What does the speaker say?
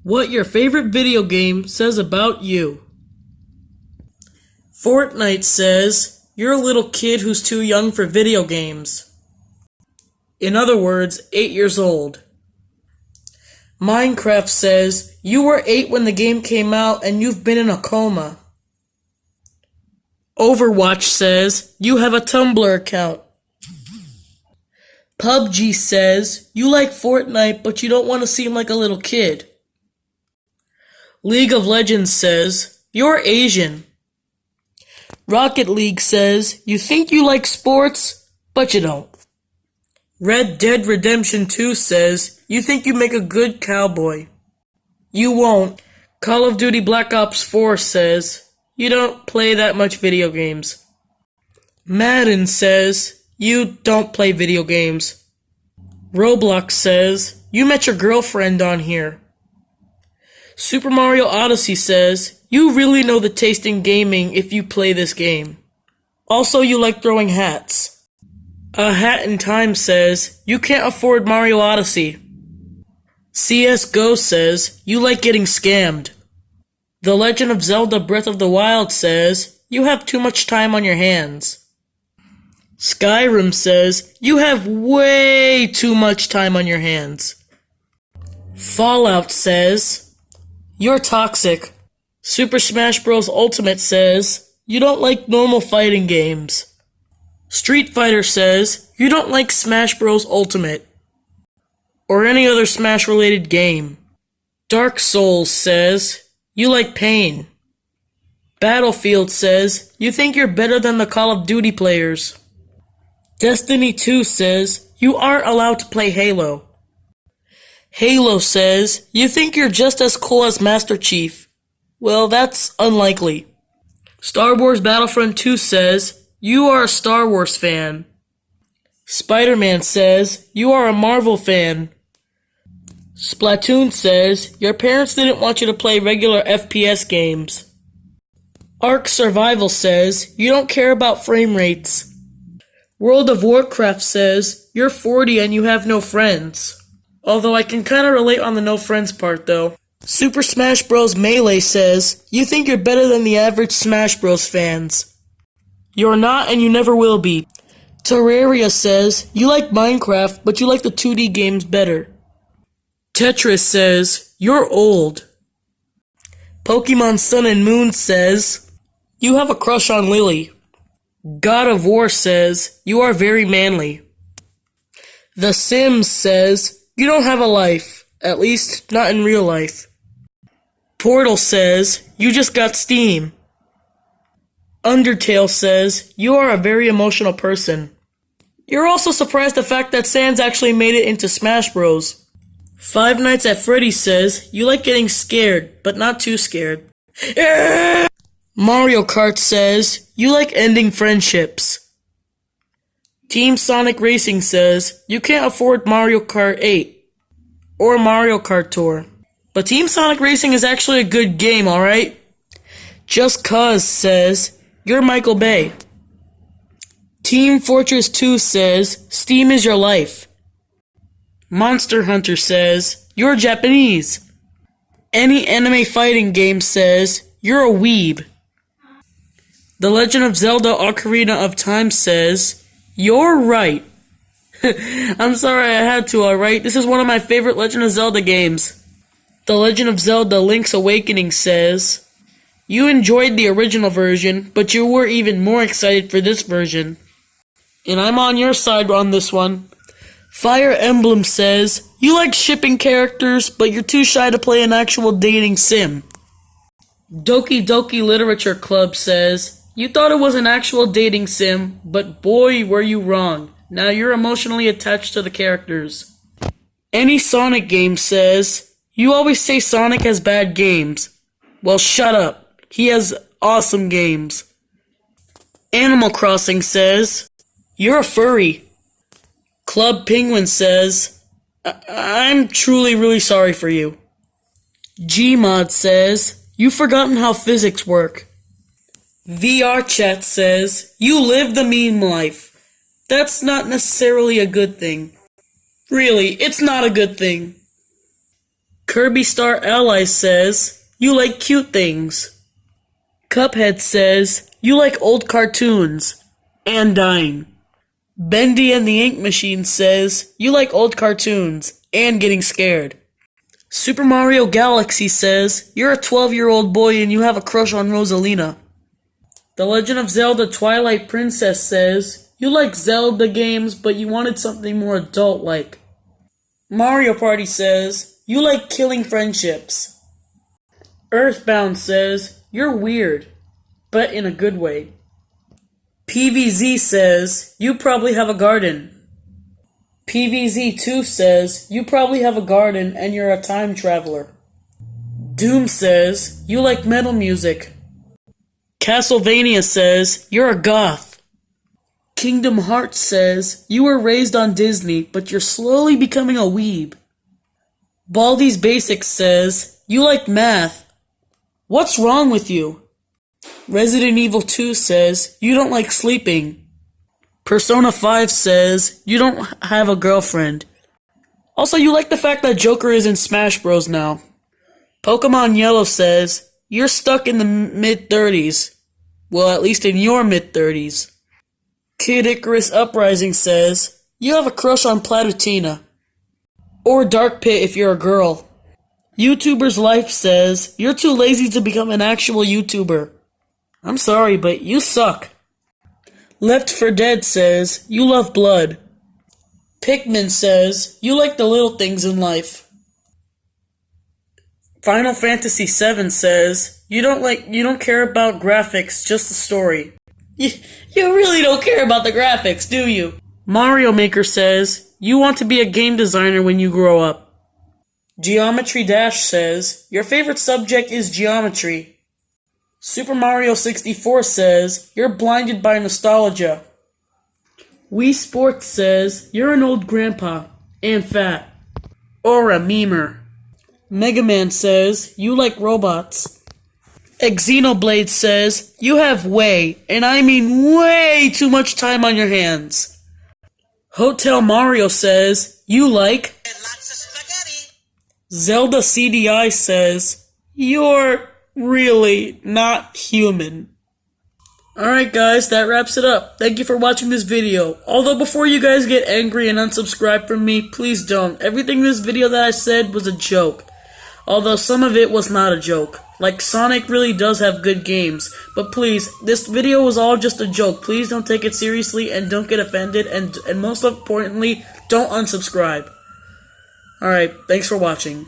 What your favorite video game says about you. Fortnite says, you're a little kid who's too young for video games. In other words, 8 years old. Minecraft says, you were 8 when the game came out and you've been in a coma. Overwatch says, you have a Tumblr account. PUBG says, you like Fortnite but you don't want to seem like a little kid. League of Legends says, you're Asian. Rocket League says, you think you like sports, but you don't. Red Dead Redemption 2 says, you think you make a good cowboy. You won't. Call of Duty Black Ops 4 says, you don't play that much video games. Madden says, you don't play video games. Roblox says, you met your girlfriend on here. Super Mario Odyssey says, you really know the taste in gaming if you play this game. Also, you like throwing hats. A Hat in Time says, you can't afford Mario Odyssey. CSGO says, you like getting scammed. The Legend of Zelda Breath of the Wild says, you have too much time on your hands. Skyrim says, you have way too much time on your hands. Fallout says, you're toxic. Super Smash Bros. Ultimate says, you don't like normal fighting games. Street Fighter says, you don't like Smash Bros. Ultimate. Or any other Smash related game. Dark Souls says, you like pain. Battlefield says, you think you're better than the Call of Duty players. Destiny 2 says, you aren't allowed to play Halo. Halo says, you think you're just as cool as Master Chief. Well, that's unlikely. Star Wars Battlefront 2 says, you are a Star Wars fan. Spider-Man says, you are a Marvel fan. Splatoon says, your parents didn't want you to play regular FPS games. Ark Survival says, you don't care about frame rates. World of Warcraft says, you're 40 and you have no friends. Although I can kinda relate on the no friends part though. Super Smash Bros. Melee says, you think you're better than the average Smash Bros. Fans. You're not and you never will be. Terraria says, you like Minecraft, but you like the 2D games better. Tetris says, you're old. Pokemon Sun and Moon says, you have a crush on Lily. God of War says, you are very manly. The Sims says, you don't have a life, at least not in real life. Portal says, you just got Steam. Undertale says, you are a very emotional person. You're also surprised the fact that Sans actually made it into Smash Bros. Five Nights at Freddy's says, you like getting scared, but not too scared. Mario Kart says, you like ending friendships. Team Sonic Racing says, you can't afford Mario Kart 8 or Mario Kart Tour. But Team Sonic Racing is actually a good game, alright? Just Cuz says, you're Michael Bay. Team Fortress 2 says, Steam is your life. Monster Hunter says, you're Japanese. Any anime fighting game says, you're a weeb. The Legend of Zelda Ocarina of Time says, you're right. I'm sorry I had to, alright? This is one of my favorite Legend of Zelda games. The Legend of Zelda Link's Awakening says, you enjoyed the original version, but you were even more excited for this version. And I'm on your side on this one. Fire Emblem says, you like shipping characters, but you're too shy to play an actual dating sim. Doki Doki Literature Club says, you thought it was an actual dating sim, but boy were you wrong. Now you're emotionally attached to the characters. Any Sonic game says, you always say Sonic has bad games. Well, shut up. He has awesome games. Animal Crossing says, you're a furry. Club Penguin says, I'm truly really sorry for you. Gmod says, you've forgotten how physics work. VR Chat says, you live the meme life. That's not necessarily a good thing. Really, it's not a good thing. Kirby Star Ally says, you like cute things. Cuphead says, you like old cartoons. And dying. Bendy and the Ink Machine says, you like old cartoons. And getting scared. Super Mario Galaxy says, you're a 12-year-old boy and you have a crush on Rosalina. The Legend of Zelda Twilight Princess says, you like Zelda games, but you wanted something more adult-like. Mario Party says, you like killing friendships. Earthbound says, you're weird, but in a good way. PVZ says, you probably have a garden. PVZ2 says, you probably have a garden and you're a time traveler. Doom says, you like metal music. Castlevania says, you're a goth. Kingdom Hearts says, you were raised on Disney, but you're slowly becoming a weeb. Baldi's Basics says, you like math. What's wrong with you? Resident Evil 2 says, you don't like sleeping. Persona 5 says, you don't have a girlfriend. Also, you like the fact that Joker is in Smash Bros. Now. Pokemon Yellow says, you're stuck in the mid-30s. Well, at least in your mid-30s. Kid Icarus Uprising says, you have a crush on Plalutina. Or Dark Pit if you're a girl. YouTuber's Life says, you're too lazy to become an actual YouTuber. I'm sorry, but you suck. Left 4 Dead says, you love blood. Pikmin says, you like the little things in life. Final Fantasy VII says, you don't care about graphics, just the story. You really don't care about the graphics, do you? Mario Maker says, you want to be a game designer when you grow up. Geometry Dash says, your favorite subject is geometry. Super Mario 64 says, you're blinded by nostalgia. Wii Sports says, you're an old grandpa. And fat. Or a memer. Mega Man says, you like robots. Xenoblade says, you have way, and I mean way too much time on your hands. Hotel Mario says, you like lots of spaghetti. Zelda CDI says, you're really not human. Alright guys, that wraps it up. Thank you for watching this video. Although before you guys get angry and unsubscribe from me, please don't. Everything in this video that I said was a joke. Although some of it was not a joke. Like Sonic really does have good games. But please, this video was all just a joke. Please don't take it seriously and don't get offended. And most importantly, don't unsubscribe. Alright, thanks for watching.